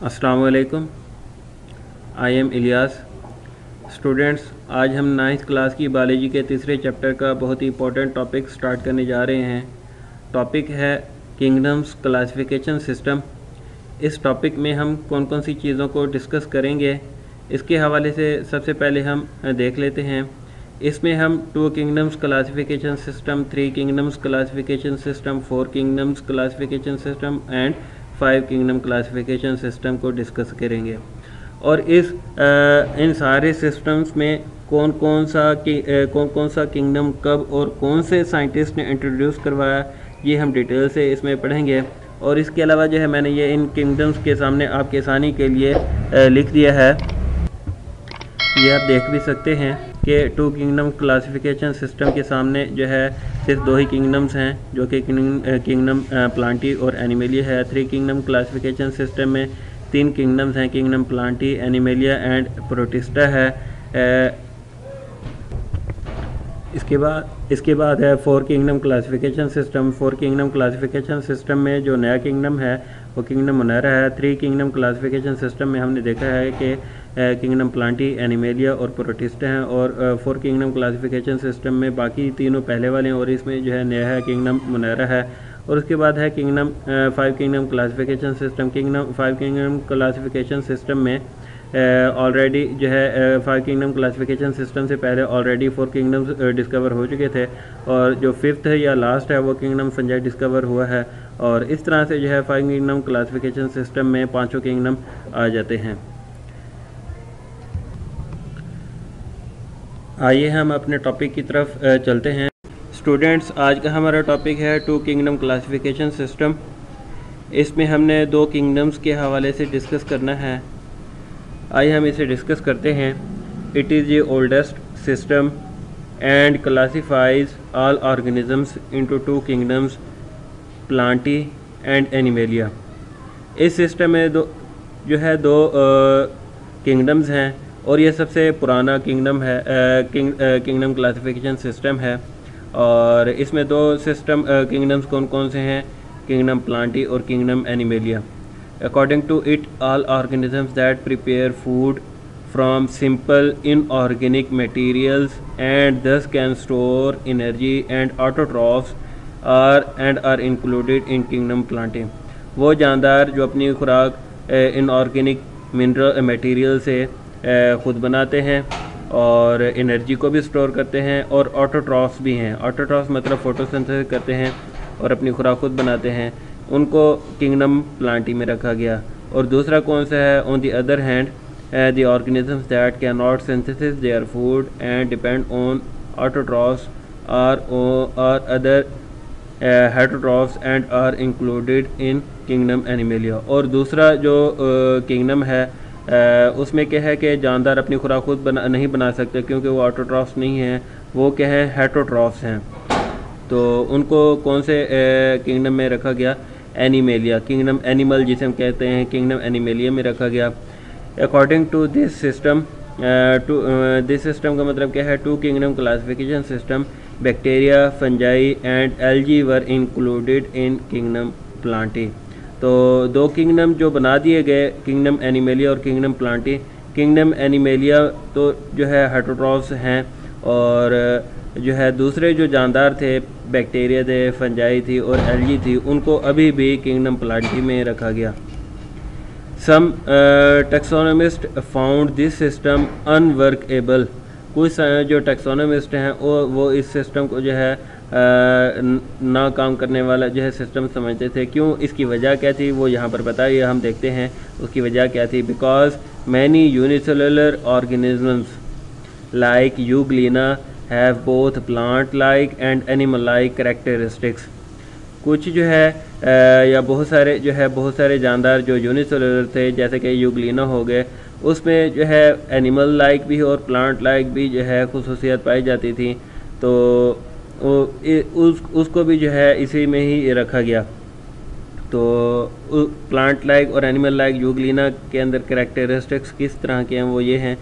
अस्सलाम वालेकुम। I am Ilyas. Students, आज हम 9th क्लास की बायोलॉजी के तीसरे चैप्टर का बहुत ही इंपॉर्टेंट टॉपिक स्टार्ट करने जा रहे हैं। टॉपिक है किंगडम्स क्लासिफिकेशन सिस्टम। इस टॉपिक में हम कौन कौन सी चीज़ों को डिस्कस करेंगे, इसके हवाले से सबसे पहले हम देख लेते हैं। इसमें हम 2 kingdoms classification system, 3 kingdoms classification system, 4 kingdoms classification system and 5 kingdom classification system को डिस्कस करेंगे। और इन सारे सिस्टम्स में कौन कौन सा किंगडम कब और कौन से साइंटिस्ट ने इंट्रोड्यूस करवाया, ये हम डिटेल से इसमें पढ़ेंगे। और इसके अलावा जो है मैंने ये इन किंगडम्स के सामने आपके आसानी के लिए लिख दिया है। ये आप देख भी सकते हैं कि 2 किंगडम क्लासिफिकेशन सिस्टम के सामने जो है सिर्फ 2 ही किंगडम्स हैं, जो कि किंगडम प्लांटी और एनिमेलिया है। 3 किंगडम क्लासिफिकेशन सिस्टम में 3 किंगडम्स हैं, kingdom Plantae, animalia and protista है। इसके बाद है 4 kingdom classification system. 4 kingdom classification system में जो नया किंगडम है वो किंगडम मोनेरा है। 3 किंगडम क्लासिफिकेशन सिस्टम में हमने देखा है कि किंगडम प्लांटी, एनिमेलिया और प्रोटिस्टा हैं। और 4 किंगडम क्लासिफिकेशन सिस्टम में बाकी तीनों पहले वाले हैं और इसमें जो है नया है किंगडम मोनेरा है। और उसके बाद है 5 kingdom classification system. 5 kingdom classification system में ऑलरेडी जो है 5 किंगडम क्लासिफिकेशन सिस्टम से पहले ऑलरेडी 4 किंगडम्स डिस्कवर हो चुके थे, और जो 5th है या लास्ट है वो किंगडम फंजाई डिस्कवर हुआ है। और इस तरह से जो है 5 किंगडम क्लासिफिकेशन सिस्टम में 5 किंगडम आ जाते हैं। आइए हम अपने टॉपिक की तरफ चलते हैं। स्टूडेंट्स, आज का हमारा टॉपिक है 2 किंगडम क्लासिफिकेशन सिस्टम। इसमें हमने 2 किंगडम्स के हवाले से डिस्कस करना है। आइए हम इसे डिस्कस करते हैं। It is the oldest system and classifies all organisms into 2 kingdoms, Plantae and animalia. इस सिस्टम में दो किंगडम्स हैं और ये सबसे पुराना किंगडम है, किंगडम क्लासिफिकेशन सिस्टम है। और इसमें 2 किंगडम्स कौन कौन से हैं, किंगडम प्लांटी और kingdom animalia. According to it, all organisms that prepare food from simple inorganic materials and thus can store energy and autotrophs are included in kingdom plantae। वो जानदार जो अपनी खुराक इनऑर्गेनिक मिनरल मटेरियल से ख़ुद बनाते हैं और एनर्जी को भी स्टोर करते हैं, और ऑटोट्रॉफ्स भी हैं। ऑटोट्रॉफ्स मतलब फोटोसिंथेसिस करते हैं और अपनी खुराक खुद बनाते हैं, उनको किंगडम प्लांटी में रखा गया। और दूसरा कौन सा है, on the other hand the organisms that can not synthesis their food and depend on autotrophs और other heterotrophs and are included in kingdom animalia. और दूसरा जो किंगडम है उसमें क्या है कि जानदार अपनी खुराक खुद नहीं बना सकते क्योंकि वो ऑटोट्रॉफ्स नहीं हैं, वो क्या है, हेटरोट्रॉफ्स हैं। तो उनको कौन से किंगडम में रखा गया, एनिमेलिया, किंगडम एनिमल जिसे हम कहते हैं, किंगडम एनिमेलिया में रखा गया। According to this system, this system का मतलब क्या है, 2 kingdom classification system, bacteria, fungi and algae were included in kingdom Plantae. तो 2 किंगडम जो बना दिए गए, किंगडम एनिमेलिया और किंगडम प्लांटी। किंगडम एनिमेलिया तो जो है हेटरोट्रॉफ्स हैं, और जो है दूसरे जो जानदार थे, बैक्टीरिया थे, फंजाई थी और एल्गी थी, उनको अभी भी किंगडम प्लांटी में रखा गया। सम टैक्सोनोमिस्ट फाउंड दिस सिस्टम अनवर्केबल। कुछ जो टैक्सोनोमिस्ट हैं वो इस सिस्टम को जो है ना काम करने वाला जो है सिस्टम समझते थे। क्यों, इसकी वजह क्या थी, वो यहाँ पर बताइए, हम देखते हैं उसकी वजह क्या थी। Because many unicellular organisms like Euglena have both plant like and animal like characteristics। कुछ जो है या बहुत सारे जानदार जो यूनिसेलुलर थे, जैसे कि यूग्लिना हो गए, उसमें जो है एनिमल लाइक भी और प्लांट लाइक भी जो है खुसूसियत पाई जाती थी। तो उसको भी जो है इसी में ही रखा गया। तो प्लांट लाइक और एनिमल लाइक यूग्लिना के अंदर कैरेक्टरिस्टिक्स किस तरह के हैं, वो ये हैं,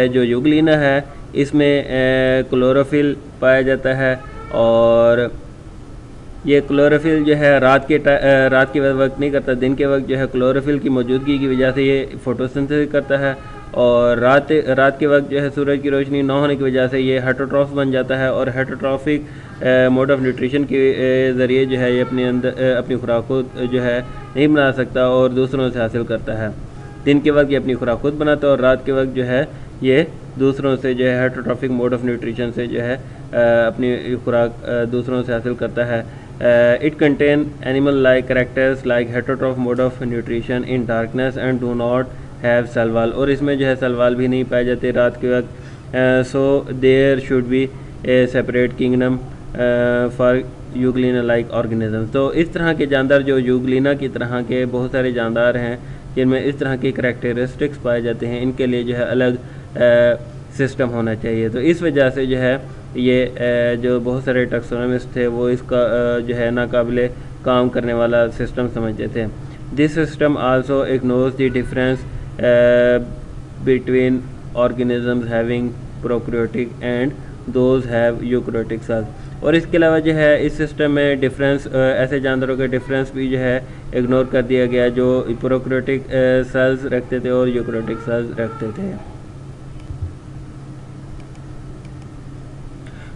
जो यूग्लिना है इसमें क्लोरोफिल पाया जाता है, और ये क्लोरोफिल जो है रात के वक्त नहीं करता, दिन के वक्त जो है क्लोरोफिल की मौजूदगी की वजह से ये फोटोसिंथेसिस करता है, और रात के वक्त जो है सूरज की रोशनी न होने की वजह से ये हेटरोट्रॉफ बन जाता है, और हेटरोट्रॉफिक मोड ऑफ न्यूट्रिशन के ज़रिए जो है ये अपनी खुराक को जो है नहीं बना सकता और दूसरों से हासिल करता है। दिन के वक्त ये अपनी खुराक खुद बनाता है और रात के वक्त जो है ये दूसरों से जो है हेटरोट्रॉफिक मोड ऑफ न्यूट्रिशन से जो है अपनी खुराक दूसरों से हासिल करता है। It contain animal like characters like heterotroph mode of nutrition in darkness and do not have cell wall, और इसमें जो है सेल वाल भी नहीं पाए जाते रात के वक्त। So there should be a separate kingdom for Euglena like organism. तो इस तरह के जानदार जो यूग्लिना की तरह के बहुत सारे जानदार हैं जिनमें इस तरह की करैक्टरिस्टिक्स पाए जाते हैं, इनके लिए जो है अलग सिस्टम होना चाहिए। तो इस वजह से जो है ये जो बहुत सारे टैक्सोनॉमिस्ट थे वो इसका जो है नाकाबिले काम करने वाला सिस्टम समझते थे। This system also ignores the difference between organisms having prokaryotic and those have eukaryotic cells, और इसके अलावा जो है इस सिस्टम में डिफरेंस ऐसे जानवरों का डिफरेंस भी जो है इग्नोर कर दिया गया जो प्रोकैरियोटिक सेल्स रखते थे और यूकैरियोटिक सेल्स रखते थे।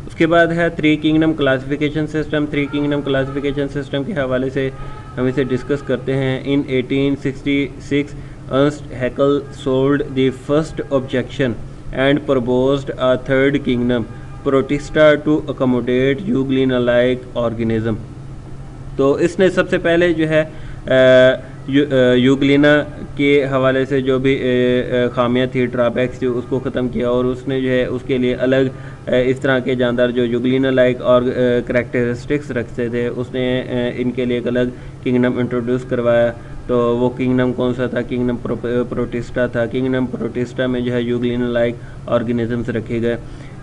उसके बाद है three kingdom classification system. Three kingdom classification system के हवाले से हम इसे डिस्कस करते हैं। In 1866 Ernst Haeckel sold the first objection and proposed a third kingdom Protista to accommodate Euglena like organism. तो इसने सबसे पहले जो है यूग्लिना के हवाले से जो भी खामियां थी, ड्रॉबैक्स थी, उसको ख़त्म किया, और उसने जो है उसके लिए अलग इस तरह के जानदार जो यूग्लिना लाइक और करैक्टरिस्टिक्स रखते थे उसने इनके लिए एक अलग किंगडम इंट्रोड्यूस करवाया। तो वो किंगडम कौन सा था? किंगडम प्रोटिस्टा था। किंगडम प्रोटिस्टा में जो है यूग्लिना लाइक ऑर्गेनिजम्स रखे गए।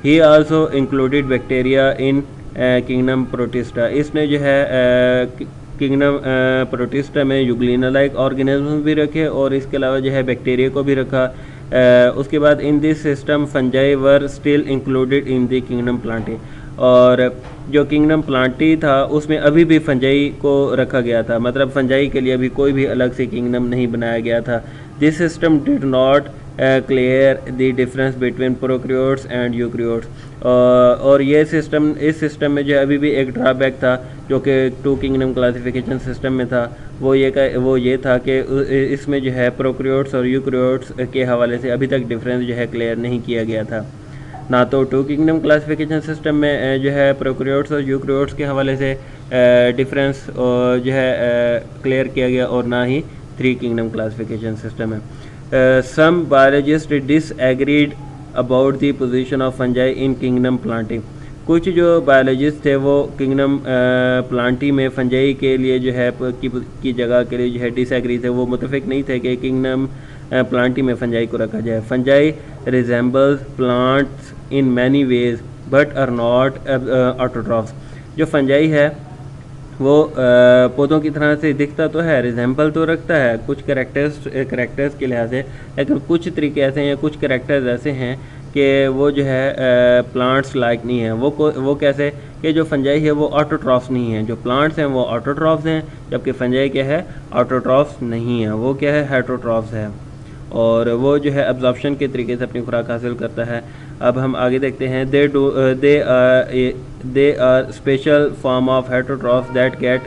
ही आल्सो इंक्लूडेड बैक्टीरिया इन किंगडम प्रोटिस्टा। इसने जो है किंगडम प्रोटिस्टा में यूग्लिना लाइक ऑर्गेनिजम्स भी रखे और इसके अलावा जो है बैक्टीरिया को भी रखा। उसके बाद in this system fungi were still included in the kingdom plantae, और जो किंगडम प्लांटी था उसमें अभी भी फंजाई को रखा गया था, मतलब फंजाई के लिए अभी कोई भी अलग से किंगडम नहीं बनाया गया था। This system did not clear the difference between prokaryotes and eukaryotes, और इस सिस्टम में जो अभी भी एक ड्रॉबैक था जो कि टू किंगडम क्लासिफिकेशन सिस्टम में था, वो ये था कि इसमें जो है प्रोकैरियोट्स और यूकैरियोट्स के हवाले से अभी तक डिफरेंस जो है क्लियर नहीं किया गया था। ना तो टू किंगडम क्लासिफिकेशन सिस्टम में जो है प्रोकैरियोट्स और यूकैरियोट्स के हवाले से डिफरेंस जो है क्लियर किया गया, और ना ही थ्री किंगडम क्लासिफिकेशन सिस्टम है। Some biologists disagreed about the position of fungi in kingdom plantae। कुछ जो बायोलॉजिस्ट थे वो किंगडम प्लांटी में फंजाई के लिए जो है की जगह के लिए जो है डिसएग्री थे, वो मुतफिक नहीं थे कि किंगडम प्लांटी में फंजाई को रखा जाए। Fungi resembles plants in many ways but are not autotrophs. जो फंजाई है वो पौधों की तरह से दिखता तो है, रिजेंबल तो रखता है कुछ करेक्टर्स के लिहाज से, लेकिन कुछ तरीके ऐसे हैं, कुछ करेक्टर्स ऐसे हैं कि वो जो है प्लांट्स लाइक नहीं है। वो कैसे कि जो फंजाई है वो ऑटोट्रॉफ्स नहीं है, जो प्लांट्स हैं वो ऑटोट्रॉफ्स हैं, जबकि फंजाई क्या है? ऑटोट्रॉफ्स नहीं है, वो क्या है? हेटरोट्रॉफ्स है, और वो जो है एब्जॉर्प्शन के तरीके से अपनी खुराक हासिल करता है। अब हम आगे देखते हैं। They are special form of heterotrophs that get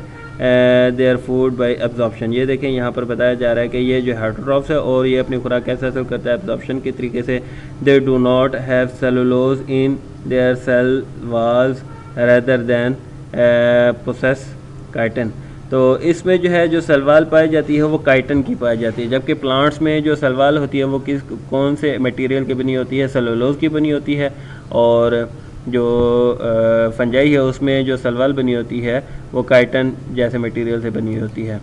their food by absorption. ये देखें यहाँ पर बताया जा रहा है कि ये जो हेटरोट्रॉफ्स है और ये अपनी खुराक कैसे हासिल करता है? एब्जॉर्प्शन के तरीके से। They do not have cellulose in their cell walls rather than possess chitin. तो इसमें जो है जो सलवाल पाई जाती है वो काइटन की पाई जाती है, जबकि प्लांट्स में जो सलवाल होती है वो कौन से मटेरियल की बनी होती है? सेलुलोज की बनी होती है, और जो फंजाई है उसमें जो सलवाल बनी होती है वो काइटन जैसे मटेरियल से बनी होती है।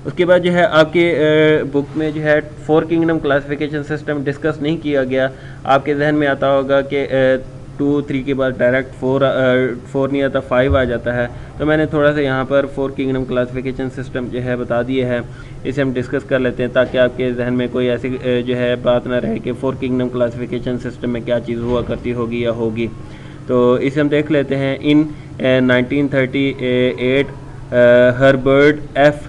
उसके बाद जो है आपके बुक में जो है 4 किंगडम क्लासिफिकेशन सिस्टम डिस्कस नहीं किया गया। आपके जहन में आता होगा कि 2, 3 के बाद डायरेक्ट 4 नहीं आता, 5 आ जाता है। तो मैंने थोड़ा सा यहाँ पर 4 किंगडम क्लासिफिकेशन सिस्टम जो है बता दिए हैं, इसे हम डिस्कस कर लेते हैं ताकि आपके जहन में कोई ऐसी जो है बात ना रहे कि 4 किंगडम क्लासिफिकेशन सिस्टम में क्या चीज़ हुआ करती होगी या होगी। तो इसे हम देख लेते हैं। इन 1938 हर्बर्ट एफ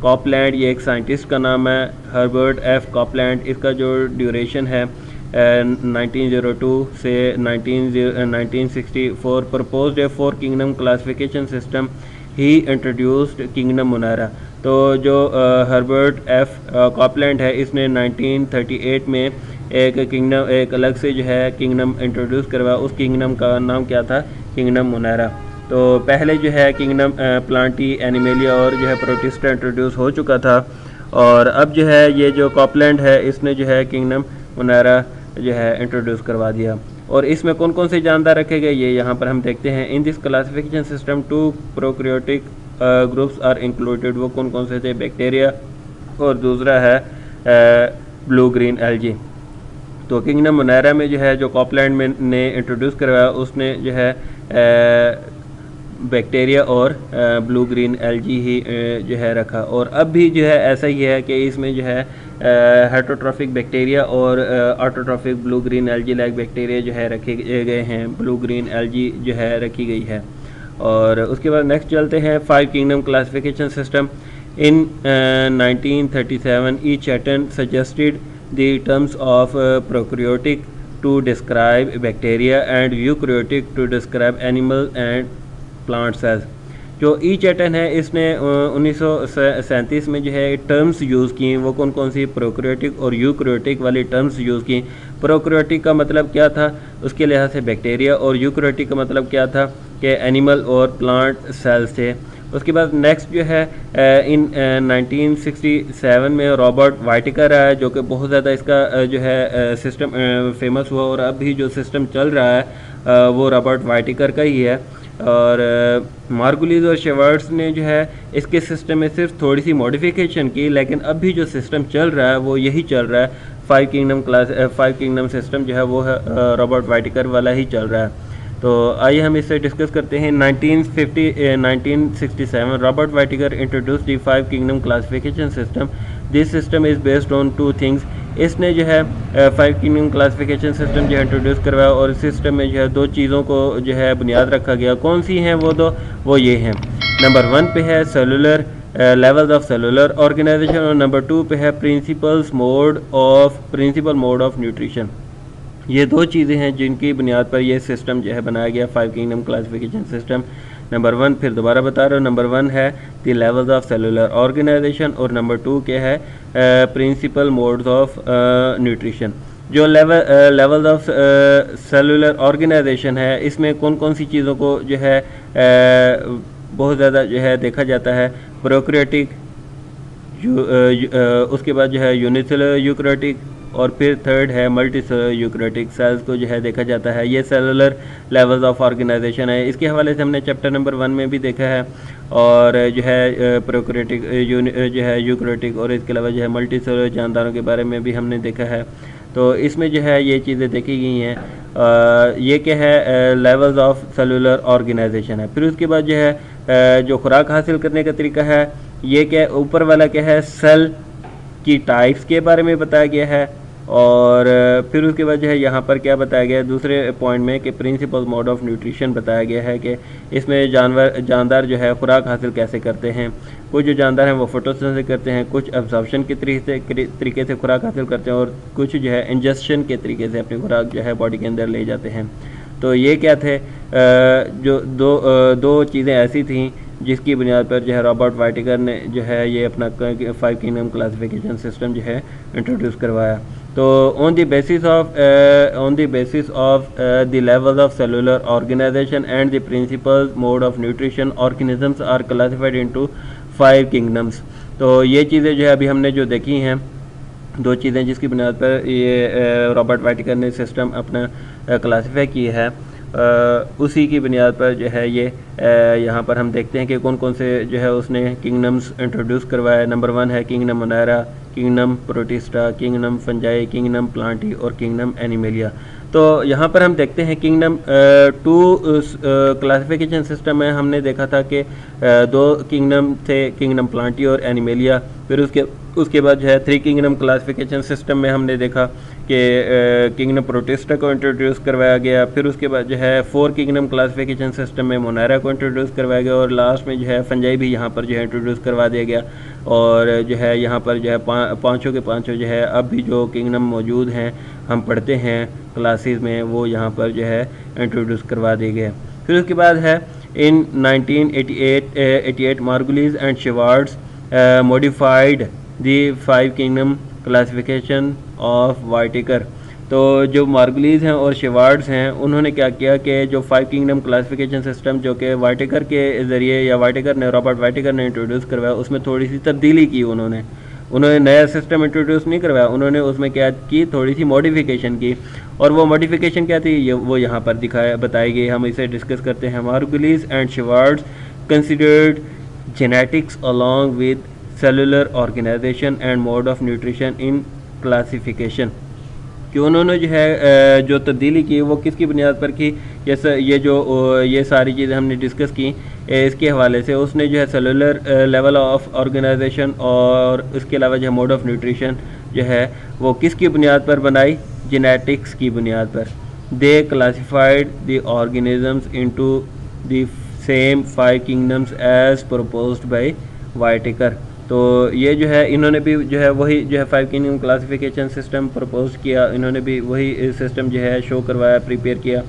कॉपलैंड, ये एक साइंटिस्ट का नाम है, हर्बर्ट एफ कॉपलैंड। इसका जो ड्यूरेशन है 1902 से 1964 प्रपोज्ड ए 4 किंगडम क्लासिफिकेशन सिस्टम ही इंट्रोड्यूस्ड किंगडम मुनारा। तो जो हर्बर्ट एफ कॉपलैंड है, इसने 1938 में एक किंगडम, एक अलग से जो है किंगडम इंट्रोड्यूस करवाया। उस किंगडम का नाम क्या था? किंगडम मुनारा। तो पहले जो है किंगडम प्लांटी, एनिमेलिया और जो है प्रोटिस्टा इंट्रोड्यूस हो चुका था, और अब जो है ये जो कॉपलैंड है इसने जो है किंगडम मुनारा जो है इंट्रोड्यूस करवा दिया। और इसमें कौन कौन से जानदार रखे गए ये यहाँ पर हम देखते हैं। In this classification system 2 prokaryotic groups are included. वो कौन कौन से थे? बैक्टीरिया और दूसरा है ब्लू ग्रीन एल्गी। तो किंगडम मुनारा में जो है जो कॉपलैंड में ने इंट्रोड्यूस करवाया, उसने जो है बैक्टीरिया और ब्लू ग्रीन एल्गी ही जो है रखा। और अब भी जो है ऐसा ही है कि इसमें जो है हेटरोट्रॉफिक बैक्टीरिया और autotrophic blue green algae like bacteria जो है रखे गए हैं, ब्लू ग्रीन एल्गी जो है रखी गई है। और उसके बाद नेक्स्ट चलते हैं 5 किंगडम क्लासिफिकेशन सिस्टम। इन 1937 ईच एटन suggested the terms of prokaryotic to describe bacteria and eukaryotic to describe animal and plant cells. जो ईच एटन है इसने 1937 में जो है टर्म्स यूज़ की। वो कौन कौन सी? प्रोकैरियोटिक और यूकैरियोटिक वाली टर्म्स यूज़ की। प्रोकैरियोटिक का मतलब क्या था उसके लिहाज से बैक्टीरिया, और यूकैरियोटिक का मतलब क्या था कि एनिमल और प्लांट सेल्स थे। उसके बाद नेक्स्ट जो है इन 1967 में रॉबर्ट वाइटिकर आया, जो कि बहुत ज़्यादा इसका जो है सिस्टम फेमस हुआ, और अब भी जो सिस्टम चल रहा है वो रॉबर्ट वाइटिकर का ही है। और मार्गुलीज और शेवर्ट्स ने जो है इसके सिस्टम में सिर्फ थोड़ी सी मॉडिफिकेशन की, लेकिन अब भी जो सिस्टम चल रहा है वो यही चल रहा है। 5 किंगडम सिस्टम जो है वो है रॉबर्ट वाइटिकर वाला ही चल रहा है। तो आइए हम इससे डिस्कस करते हैं। 1967 Robert Whittaker introduce the 5 kingdom classification system. This system is based on 2 things. इसने जो है 5 किंगडम क्लासिफिकेशन सिस्टम जो है इंट्रोड्यूस करवाया, और इस सिस्टम में जो है 2 चीज़ों को जो है बुनियाद रखा गया। कौन सी हैं वो दो? वो ये हैं, नंबर 1 पे है cellular levels of cellular organisation, और नंबर 2 पे है प्रिंसिपल मोड ऑफ न्यूट्रिशन। ये 2 चीज़ें हैं जिनकी बुनियाद पर यह सिस्टम जो है बनाया गया 5 किंगडम क्लासिफिकेशन सिस्टम। नंबर 1 फिर दोबारा बता रहा हूँ, नंबर 1 है the levels of cellular organisation, और नंबर 2 क्या है? Principal modes of nutrition. जो लेवल्स ऑफ सेलुलर ऑर्गेनाइजेशन है, इसमें कौन कौन सी चीज़ों को जो है बहुत ज़्यादा जो है देखा जाता है? प्रोकैरियोटिक, उसके बाद जो है यूनिसेलुलर यूकैरियोटिक, और फिर थर्ड है मल्टीसेलुलर यूकैरियोटिक सेल्स को जो है देखा जाता है। ये सेलुलर लेवल्स ऑफ ऑर्गेनाइजेशन है। इसके हवाले से हमने चैप्टर नंबर 1 में भी देखा है, और जो है प्रोकैरियोटिक जो है यूकैरियोटिक, और इसके अलावा जो है मल्टीसेलुलर जानदारों के बारे में भी हमने देखा है। तो इसमें जो है ये चीज़ें देखी गई हैं। ये क्या है? लेवल्स ऑफ सेलुलर ऑर्गेनाइजेशन है। फिर उसके बाद जो है जो खुराक हासिल करने का तरीका है, ये क्या ऊपर वाला क्या है? सेल की टाइप्स के बारे में बताया गया है। और फिर उसके बाद जो है यहाँ पर क्या बताया गया है दूसरे पॉइंट में कि प्रिंसिपल मोड ऑफ न्यूट्रिशन बताया गया है कि इसमें जानदार जो है खुराक हासिल कैसे करते हैं। कुछ जो जानदार हैं वो फोटोसिंथेसिस करते हैं, कुछ एब्जॉर्प्शन के तरीके से खुराक हासिल करते हैं, और कुछ जो है इंजेक्शन के तरीके से अपनी खुराक जो है बॉडी के अंदर ले जाते हैं। तो ये क्या थे? जो दो चीज़ें ऐसी थीं जिसकी बुनियाद पर जो है रॉबर्ट वाइटिकर ने जो है ये अपना 5 किंगडम क्लासिफिकेशन सिस्टम जो है इंट्रोड्यूस करवाया। तो on the basis of the levels of cellular organisation and the principal mode of nutrition, organisms are classified into 5 kingdoms. तो ये चीज़ें जो है अभी हमने जो देखी हैं, 2 चीज़ें जिसकी बुनियाद पर ये रॉबर्ट वाइटिकर ने सिस्टम अपना क्लासीफाई की है, उसी की बुनियाद पर जो है ये यहाँ पर हम देखते हैं कि कौन कौन से जो है उसने किंगडम्स इंट्रोड्यूस करवाया। नंबर 1 है kingdom monera, kingdom protista, kingdom fungi, kingdom plantae और किंगडम एनिमेलिया। तो यहाँ पर हम देखते हैं किंगडम 2 क्लासिफिकेशन सिस्टम में हमने देखा था कि 2 किंगडम थे, किंगडम प्लांटी और एनिमेलिया। फिर उसके उसके बाद जो है 3 किंगडम क्लासिफिकेशन सिस्टम में हमने देखा कि किंगडम प्रोटिस्टा को इंट्रोड्यूस करवाया गया, फिर उसके बाद जो है 4 किंगडम क्लासिफिकेशन सिस्टम में मोनारा को इंट्रोड्यूस करवाया गया, और लास्ट में जो है फंजाई भी यहाँ पर जो है इंट्रोड्यूस करवा दिया गया। और जो है यहाँ पर जो है पाँचों के पाँचों जो है अब भी जो किंगडम मौजूद हैं हम पढ़ते हैं क्लासेस में, वो यहाँ पर जो है इंट्रोड्यूस करवा दिए गए। फिर उसके बाद है in 1988 Margulis and Schwartz modified the 5 kingdom classification of Whittaker. तो जो मार्गुलीज हैं और शेवार्ड्स हैं उन्होंने क्या किया कि जो 5 किंगडम क्लासिफिकेशन सिस्टम जो कि वाइटिकर के ज़रिए या रॉबर्ट वाइटिकर ने इंट्रोड्यूस करवाया, उसमें थोड़ी सी तब्दीली की उन्होंने नया सिस्टम इंट्रोड्यूस नहीं करवाया, उन्होंने उसमें क्या की, थोड़ी सी मॉडिफिकेशन की। और वो मॉडिफिकेशन क्या थी वो यहाँ पर बताई गई, हम इसे डिस्कस करते हैं। Margulis and Schwartz considered genetics along with cellular organisation and mode of nutrition in classification, कि उन्होंने जो है जो तब्दीली की वो किसकी बुनियाद पर की। जैसे ये सारी चीज़ें हमने डिस्कस की इसके हवाले से, उसने जो है सेलुलर लेवल ऑफ ऑर्गेनाइजेशन और उसके अलावा जो है मोड ऑफ न्यूट्रिशन जो है वो किसकी बुनियाद पर बनाई, जेनेटिक्स की बुनियाद पर। They classified the organisms into the same 5 kingdoms as proposed by Whittaker. तो ये जो है इन्होंने भी जो है वही जो है 5 किंगडम क्लासिफिकेशन सिस्टम प्रपोज किया, इन्होंने भी वही सिस्टम जो है शो करवाया, प्रिपेयर किया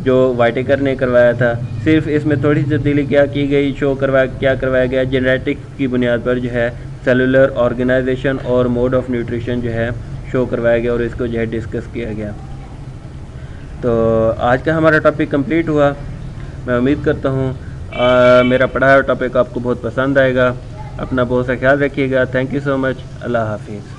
जो वाइटिकर ने करवाया था। सिर्फ इसमें थोड़ी सी तब्दीली क्या की गई, क्या करवाया गया, जेनेटिक्स की बुनियाद पर जो है सेलुलर ऑर्गेनाइजेशन और मोड ऑफ न्यूट्रिशन जो है शो करवाया गया और इसको जो है डिस्कस किया गया। तो आज का हमारा टॉपिक कंप्लीट हुआ। मैं उम्मीद करता हूँ मेरा पढ़ाया हुआ टॉपिक आपको बहुत पसंद आएगा। अपना बहुत सा ख्याल रखिएगा। Thank you so much. अल्लाह हाफिज़।